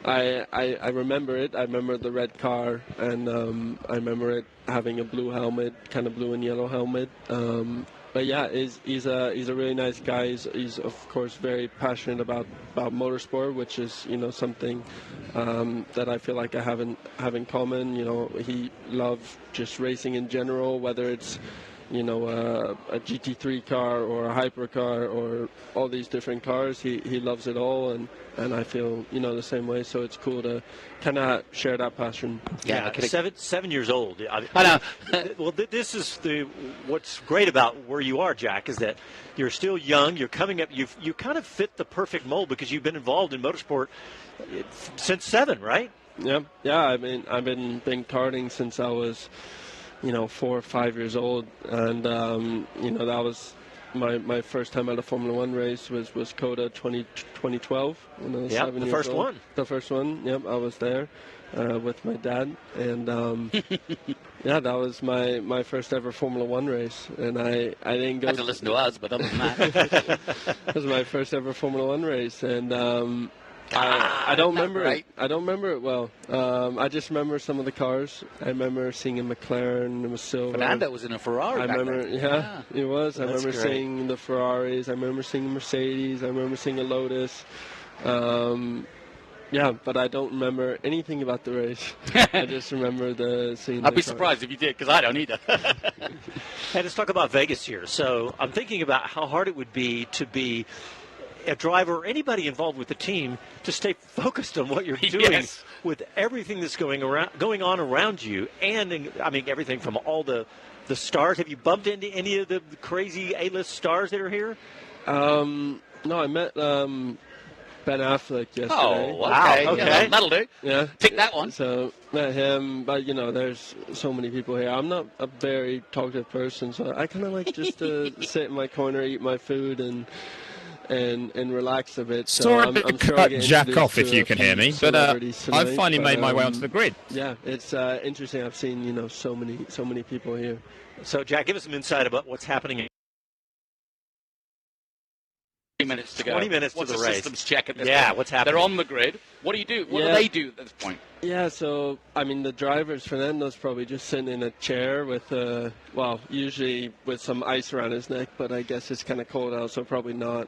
I remember it. I remember the red car, and I remember it having a blue helmet, kind of blue and yellow helmet. But yeah, he's a really nice guy. He's of course very passionate about motorsport, which is something that I feel like I have in common. He loves just racing in general, whether it's a GT3 car or a hypercar or all these different cars. He loves it all, and I feel the same way. So it's cool to kind of share that passion. Yeah, 7 years old. I know. Well, this is what's great about where you are, Jack, is that you're still young. You're coming up. You kind of fit the perfect mold because you've been involved in motorsport since 7, right? Yeah. I mean, I've been karting since I was 4 or 5 years old, and that was my first time at a Formula One race was Coda 2012 when I was 7 years first old. one. The first one. Yep, I was there with my dad, and that was my first ever Formula One race, and I didn't go. I had to listen to us, but other than that, it was my first ever Formula One race, and. I don't remember it. I don't remember it well. I just remember some of the cars. I remember seeing a McLaren. It was silver. Fernando was in a Ferrari. I remember. Yeah, he was. I remember great. seeing the Ferraris. I remember seeing a Mercedes. I remember seeing a Lotus. But I don't remember anything about the race. I just remember seeing. I'd be surprised if you did, because I don't either. Hey, let's talk about Vegas here. So I'm thinking about how hard it would be to be a driver or anybody involved with the team to stay focused on what you're doing with everything that's going on around you, and I mean everything from all the stars. Have you bumped into any of the crazy A-list stars that are here? No, I met Ben Affleck yesterday. Oh, Wow, okay. Yeah, that'll do. Yeah. Pick that one. So, met him, but, there's so many people here. I'm not a very talkative person, so I kind of like just to sit in my corner, eat my food, and relax a bit. So Sorry to cut Jack off if you can hear me, but I've finally made my way onto the grid. Yeah, it's interesting. I've seen, so many people here. So, Jack, give us some insight about what's happening. 20 minutes to go. 20 minutes What's to the the race. systems check at this Yeah, point? what's happening? They're on the grid. What do you do? What do they do at this point? Yeah, so, the drivers, Fernando's probably just sitting in a chair with, usually with some ice around his neck, but I guess it's kind of cold out, so probably not.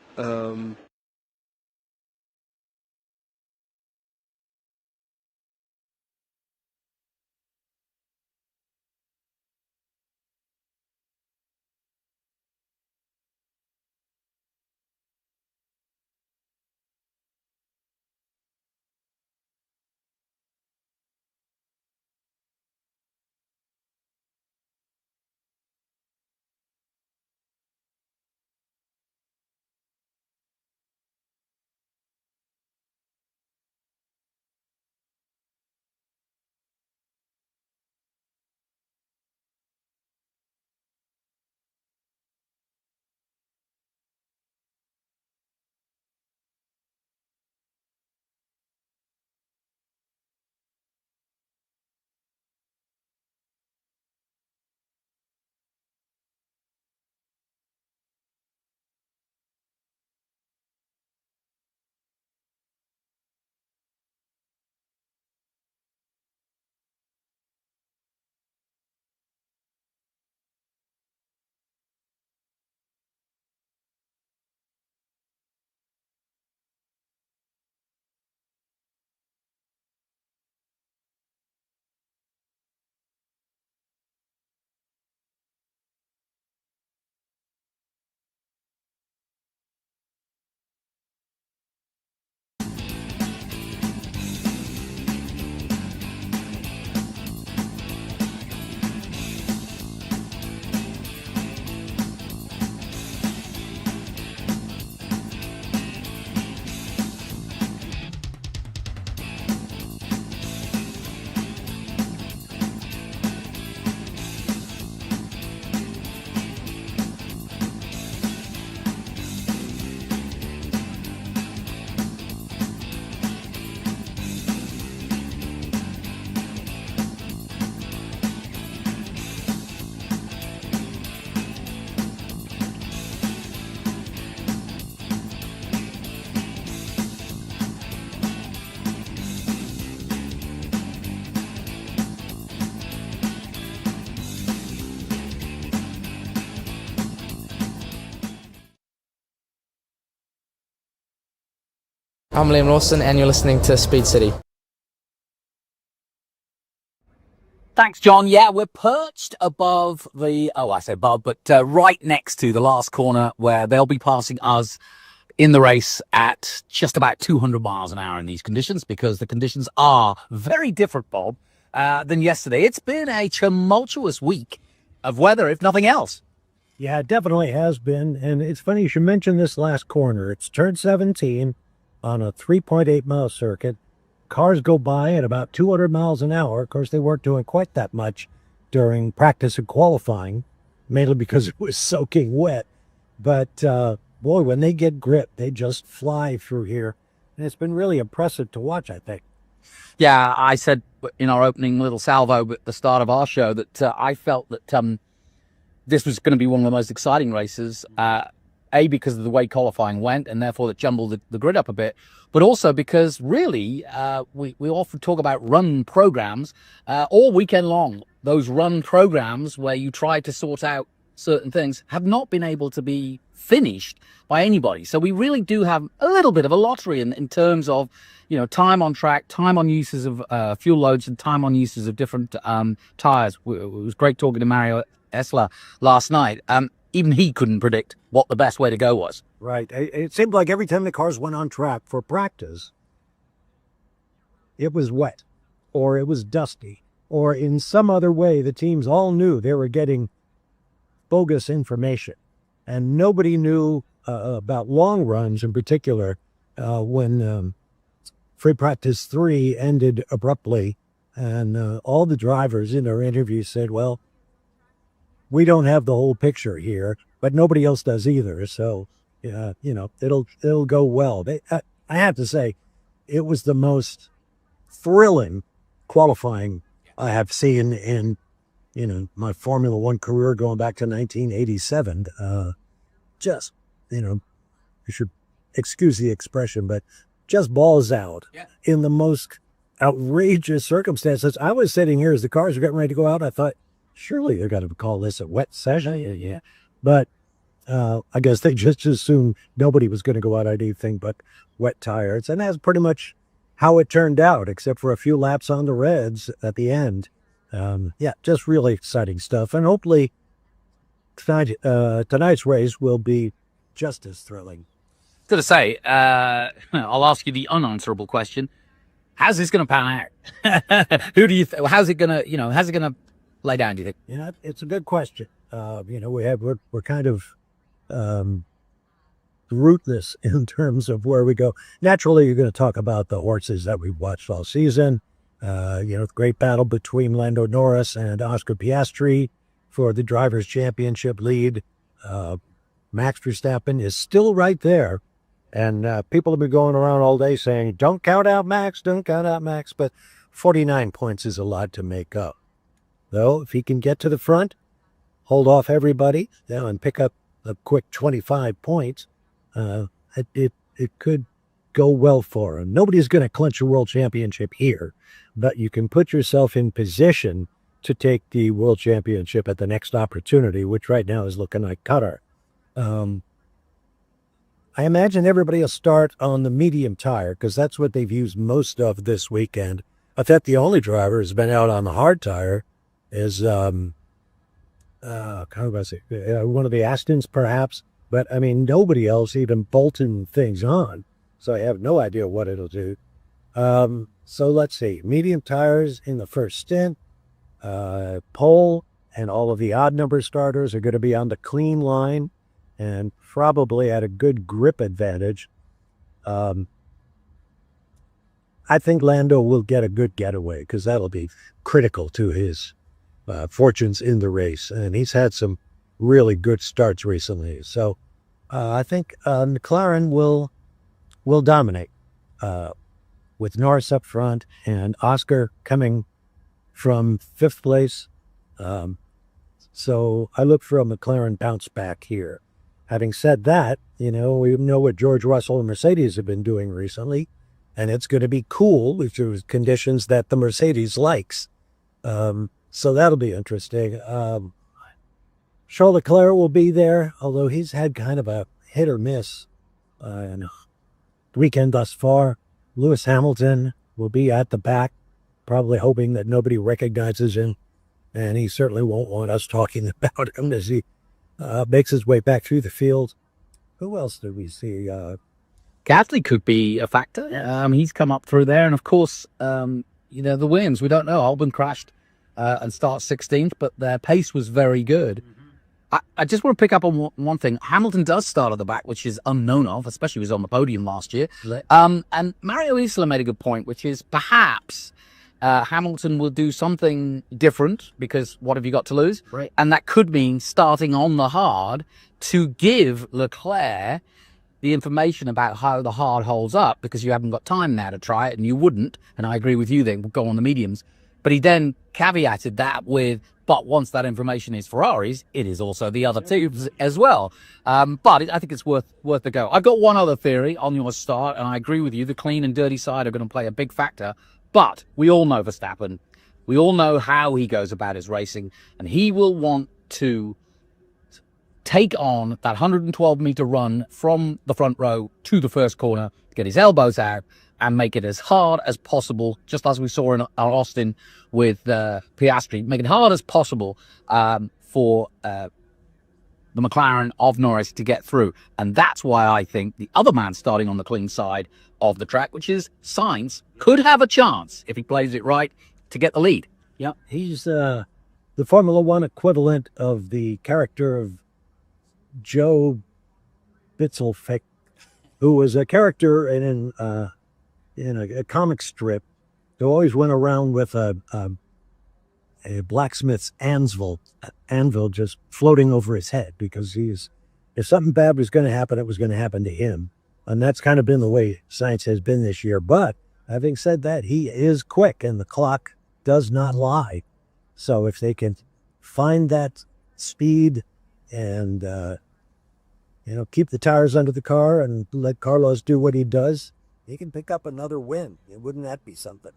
I'm Liam Lawson, and you're listening to Speed City. Thanks, John. Yeah, we're perched above right next to the last corner where they'll be passing us in the race at just about 200 miles an hour in these conditions, because the conditions are very different, Bob, than yesterday. It's been a tumultuous week of weather, if nothing else. Yeah, it definitely has been. And it's funny you should mention this last corner. It's turn 17 on a 3.8-mile circuit. Cars go by at about 200 miles an hour. Of course, they weren't doing quite that much during practice and qualifying, mainly because it was soaking wet. But, boy, when they get grip, they just fly through here. And it's been really impressive to watch, I think. Yeah, I said in our opening little salvo at the start of our show that I felt that this was going to be one of the most exciting races, A, because of the way qualifying went, and therefore it jumbled the grid up a bit, but also because really we often talk about run programs all weekend long. Those run programs where you try to sort out certain things have not been able to be finished by anybody. So we really do have a little bit of a lottery in terms of, time on track, time on uses of fuel loads, and time on uses of different tires. It was great talking to Mario Esler last night. even he couldn't predict what the best way to go was. Right. It seemed like every time the cars went on track for practice, it was wet, or it was dusty, or in some other way, the teams all knew they were getting bogus information. And nobody knew about long runs in particular when free practice 3 ended abruptly. And all the drivers in their interviews said, well, we don't have the whole picture here, but nobody else does either. So, it'll go well. I have to say, it was the most thrilling qualifying I have seen in, my Formula One career going back to 1987. You should excuse the expression, but just balls out in the most outrageous circumstances. I was sitting here as the cars were getting ready to go out. I thought, surely they're going to call this a wet session. Yeah. But I guess they just assumed nobody was going to go out on anything but wet tires. And that's pretty much how it turned out, except for a few laps on the reds at the end. Just really exciting stuff. And hopefully tonight's race will be just as thrilling. To say, I'll ask you the unanswerable question. How's this going to pan out? Who do you how's it going to lay down, do you think? It's a good question. We're kind of rootless in terms of where we go. Naturally, you're going to talk about the horses that we've watched all season. The great battle between Lando Norris and Oscar Piastri for the Drivers' Championship lead. Max Verstappen is still right there. And people have been going around all day saying, don't count out Max, but 49 points is a lot to make up. Though, if he can get to the front, hold off everybody, and pick up a quick 25 points, it could go well for him. Nobody's going to clinch a world championship here, but you can put yourself in position to take the world championship at the next opportunity, which right now is looking like Qatar. I imagine everybody will start on the medium tire because that's what they've used most of this weekend. I thought the only driver who's been out on the hard tire is, one of the Astons perhaps, but I mean, nobody else even bolting things on. So I have no idea what it'll do. So let's see, medium tires in the first stint, pole and all of the odd number starters are going to be on the clean line and probably at a good grip advantage. I think Lando will get a good getaway because that'll be critical to his fortunes in the race. And he's had some really good starts recently. So I think McLaren will dominate with Norris up front and Oscar coming from 5th place. So I look for a McLaren bounce back here. Having said that, we know what George Russell and Mercedes have been doing recently, and it's going to be cool if there's conditions that the Mercedes likes. So that'll be interesting. Charles Leclerc will be there, although he's had kind of a hit or miss weekend thus far. Lewis Hamilton will be at the back, probably hoping that nobody recognizes him, and he certainly won't want us talking about him as he makes his way back through the field. Who else did we see? Gasly could be a factor. He's come up through there. And of course, the wins, we don't know. Albon crashed and starts 16th, but their pace was very good. I just want to pick up on one thing. Hamilton does start at the back, which is unknown of, especially he was on the podium last year. And Mario Isola made a good point, which is perhaps Hamilton will do something different because what have you got to lose? Right. And that could mean starting on the hard to give Leclerc the information about how the hard holds up because you haven't got time now to try it and you wouldn't. And I agree with you then, we'll go on the mediums. But he then caveated that with, but once that information is Ferraris, it is also the other teams as well. But I think it's worth the go. I've got one other theory on your start, and I agree with you. The clean and dirty side are going to play a big factor. But we all know Verstappen. We all know how he goes about his racing, and he will want to take on that 112-meter run from the front row to the first corner, get his elbows out, and make it as hard as possible, just as we saw in Austin with Piastri, make it hard as possible for the McLaren of Norris to get through. And that's why I think the other man starting on the clean side of the track, which is Sainz, could have a chance, if he plays it right, to get the lead. Yeah, he's the Formula One equivalent of the character of Joe Bitzelfick, who was a character in a comic strip who always went around with a blacksmith's anvil just floating over his head, because if something bad was going to happen, it was going to happen to him. And that's kind of been the way Sainz has been this year. But having said that, he is quick and the clock does not lie. So if they can find that speed and, keep the tires under the car and let Carlos do what he does, he can pick up another win. Wouldn't that be something?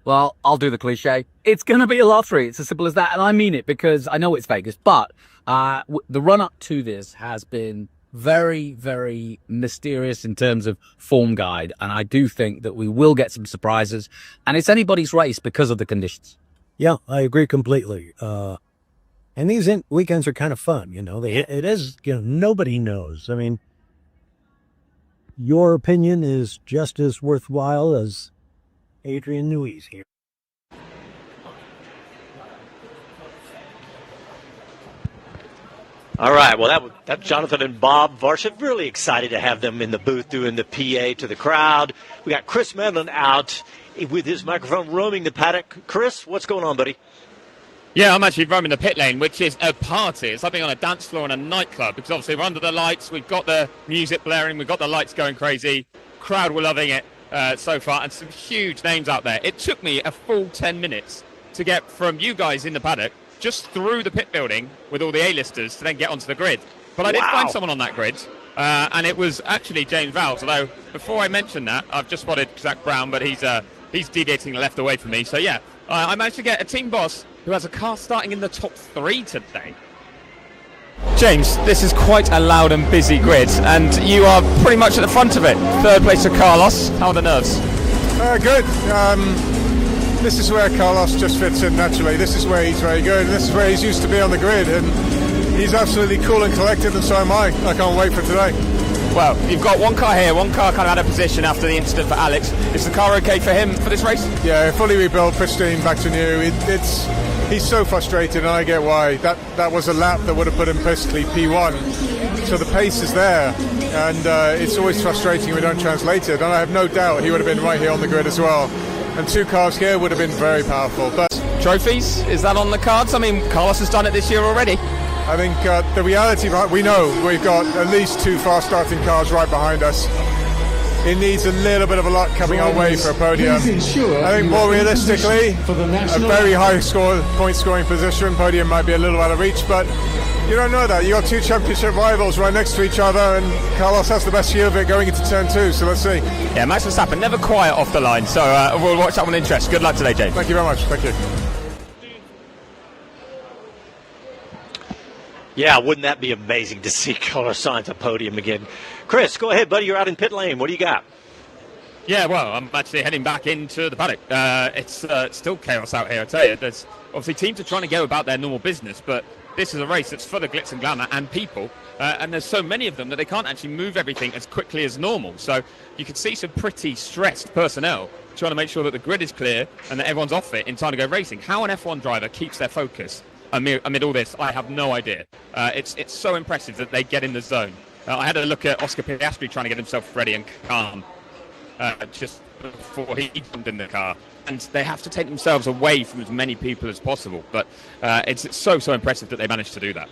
Well, I'll do the cliche. It's going to be a lottery. It's as simple as that. And I mean it, because I know it's Vegas. But the run-up to this has been very, very mysterious in terms of form guide. And I do think that we will get some surprises. And it's anybody's race because of the conditions. Yeah, I agree completely. And these weekends are kind of fun, It is, nobody knows. I mean, your opinion is just as worthwhile as Adrian Newey's here. All right, well, that's Jonathan and Bob Varsha. Really excited to have them in the booth doing the PA to the crowd. We got Chris Medland out with his microphone roaming the paddock. Chris, what's going on, buddy? Yeah, I'm actually roaming the pit lane, which is a party. It's like being on a dance floor in a nightclub, because obviously we're under the lights, we've got the music blaring, we've got the lights going crazy. Crowd were loving it so far, and some huge names out there. It took me a full 10 minutes to get from you guys in the paddock just through the pit building with all the A-listers to then get onto the grid. But I did find someone on that grid, and it was actually James Vowles, although before I mention that, I've just spotted Zach Brown, but he's deviating left away from me. So yeah, I managed to get a team boss who has a car starting in the top 3 today. James, this is quite a loud and busy grid, and you are pretty much at the front of it. Third place to Carlos. How are the nerves? Good. This is where Carlos just fits in naturally. This is where he's very good, and this is where he's used to be on the grid, and he's absolutely cool and collected, and so am I. I can't wait for today. Well, you've got one car here, one car kind of out of position after the incident for Alex. Is the car okay for him for this race? Yeah, fully rebuilt, pristine, back to new. He's so frustrated, and I get why. That was a lap that would have put him basically P1. So the pace is there, and it's always frustrating we don't translate it. And I have no doubt he would have been right here on the grid as well. And 2 cars here would have been very powerful. But trophies, is that on the cards? I mean, Carlos has done it this year already. I think the reality, right, we know we've got at least 2 fast-starting cars right behind us. It needs a little bit of a lot coming our way for a podium. I think more realistically, a very high point-scoring position. Podium might be a little out of reach, but you don't know that. You got 2 championship rivals right next to each other, and Carlos has the best view of it going into turn 2, so let's see. Yeah, Max Verstappen never quiet off the line, so we'll watch that one with interest. Good luck today, James. Thank you very much. Thank you. Yeah, wouldn't that be amazing to see Carlos Sainz a podium again? Chris, go ahead, buddy. You're out in pit lane. What do you got? Yeah, well, I'm actually heading back into the paddock. It's still chaos out here, I tell you. There's obviously teams are trying to go about their normal business, but this is a race that's full of glitz and glamour and people, and there's so many of them that they can't actually move everything as quickly as normal. So you can see some pretty stressed personnel trying to make sure that the grid is clear and that everyone's off it in time to go racing. How an F1 driver keeps their focus amid all this, I have no idea. It's so impressive that they get in the zone. I had a look at Oscar Piastri trying to get himself ready and calm just before he jumped in the car. And they have to take themselves away from as many people as possible. But it's so impressive that they managed to do that.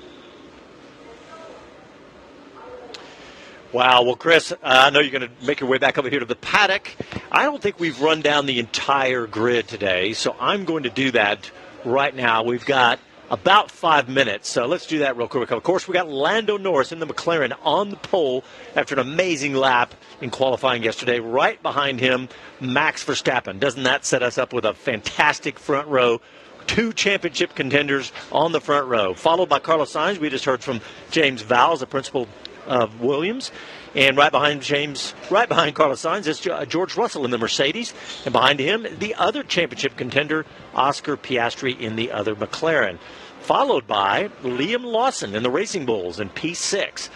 Wow. Well, Chris, I know you're going to make your way back over here to the paddock. I don't think we've run down the entire grid today, so I'm going to do that right now. We've got about 5 minutes, so let's do that real quick. Of course, we got Lando Norris in the McLaren on the pole after an amazing lap in qualifying yesterday. Right behind him, Max Verstappen. Doesn't that set us up with a fantastic front row? 2 championship contenders on the front row, followed by Carlos Sainz. We just heard from James Vowles, the principal of Williams. And right behind Carlos Sainz is George Russell in the Mercedes. And behind him, the other championship contender, Oscar Piastri in the other McLaren. followed by Liam Lawson in the Racing Bulls in P6.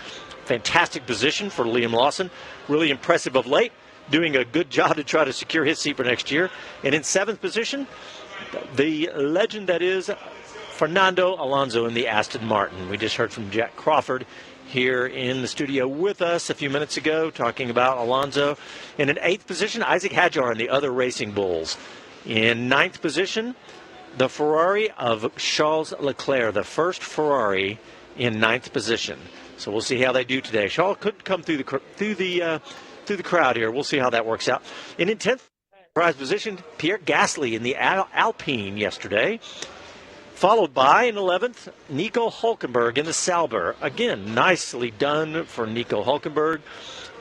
Fantastic position for Liam Lawson. Really impressive of late. Doing a good job to try to secure his seat for next year. And in 7th position, the legend that is Fernando Alonso in the Aston Martin. We just heard from Jack Crawford here in the studio with us a few minutes ago talking about Alonso. And in 8th position, Isaac Hadjar in the other Racing Bulls. In 9th position, the Ferrari of Charles Leclerc, the first Ferrari in 9th position. So we'll see how they do today. Charles could come through the crowd here. We'll see how that works out. And in 10th prize position, Pierre Gasly in the Alpine yesterday. Followed by, in 11th, Nico Hulkenberg in the Sauber. Again, nicely done for Nico Hulkenberg.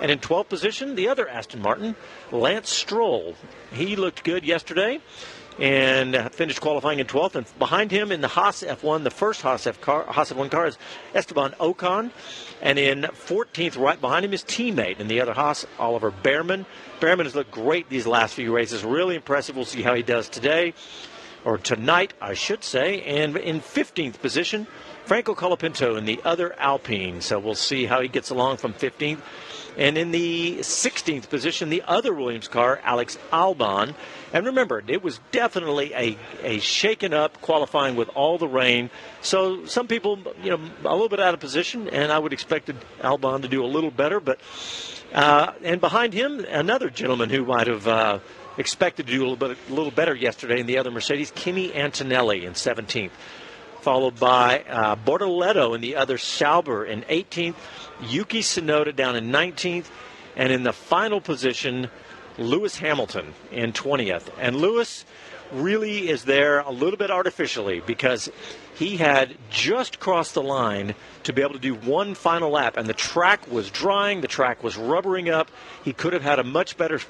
And in 12th position, the other Aston Martin, Lance Stroll. He looked good yesterday and finished qualifying in 12th. And behind him in the Haas F1, the first Haas F1 car is Esteban Ocon. And in 14th, right behind him, his teammate in the other Haas, Oliver Behrman. Behrman has looked great these last few races. Really impressive. We'll see how he does today. Or tonight, I should say. And in 15th position, Franco Colapinto in the other Alpine. So we'll see how he gets along from 15th. And in the 16th position, the other Williams car, Alex Albon. And remember, it was definitely a shaken up qualifying with all the rain. So some people, a little bit out of position, and I would expect Albon to do a little better. But and behind him, another gentleman who might have expected to do a little better yesterday in the other Mercedes, Kimi Antonelli in 17th. Followed by Bortoleto in the other Sauber in 18th. Yuki Tsunoda down in 19th. And in the final position, Lewis Hamilton in 20th. And Lewis really is there a little bit artificially because he had just crossed the line to be able to do one final lap. And the track was drying. The track was rubbering up. He could have had a much better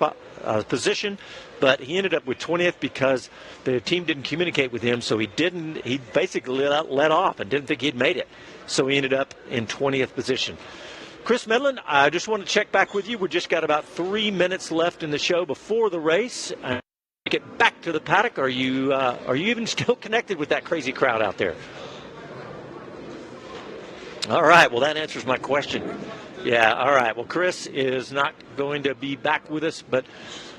position. But he ended up with 20th because the team didn't communicate with him, so he basically let off and didn't think he'd made it. So he ended up in 20th position. Chris Medland, I just want to check back with you. We've just got about 3 minutes left in the show before the race. Get back to the paddock. Are you even still connected with that crazy crowd out there? All right, well, that answers my question. Yeah, all right. Well, Chris is not going to be back with us, but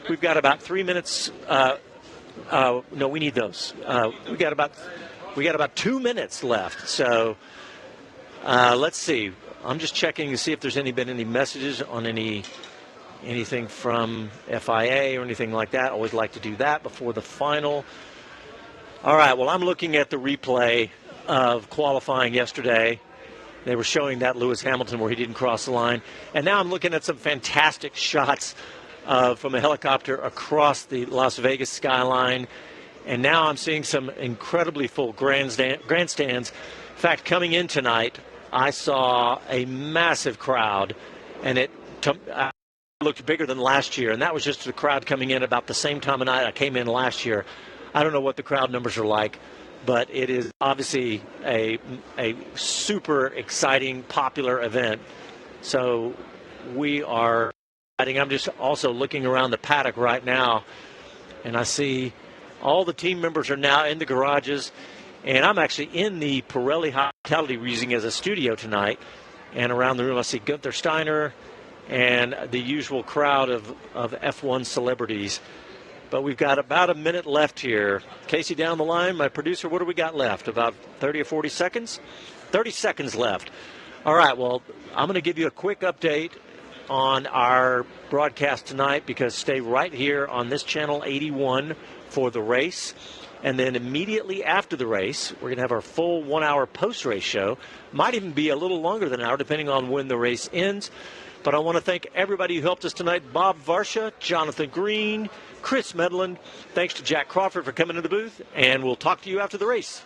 we've got about 3 minutes. No, we need those. We got about 2 minutes left. So let's see. I'm just checking to see if there's been any messages on anything from FIA or anything like that. Always like to do that before the final. All right. Well, I'm looking at the replay of qualifying yesterday. They were showing that Lewis Hamilton where he didn't cross the line, and now I'm looking at some fantastic shots from a helicopter across the Las Vegas skyline. And now I'm seeing some incredibly full grandstands. In fact, coming in tonight, I saw a massive crowd, and it looked bigger than last year. And that was just the crowd coming in about the same time of night I came in last year. I don't know what the crowd numbers are like, but it is obviously a super exciting, popular event. So we are. I'm just also looking around the paddock right now, and I see all the team members are now in the garages, and I'm actually in the Pirelli Hospitality we're using as a studio tonight. And around the room, I see Gunther Steiner and the usual crowd of F1 celebrities. But we've got about a minute left here. Casey down the line, my producer, what do we got left? About 30 or 40 seconds? 30 seconds left. All right, well, I'm going to give you a quick update on our broadcast tonight, because stay right here on this channel 81 for the race. And then immediately after the race, we're going to have our full 1 hour post-race show. Might even be a little longer than an hour, depending on when the race ends. But I want to thank everybody who helped us tonight. Bob Varsha, Jonathan Green, Chris Medland. Thanks to Jack Crawford for coming to the booth. And we'll talk to you after the race.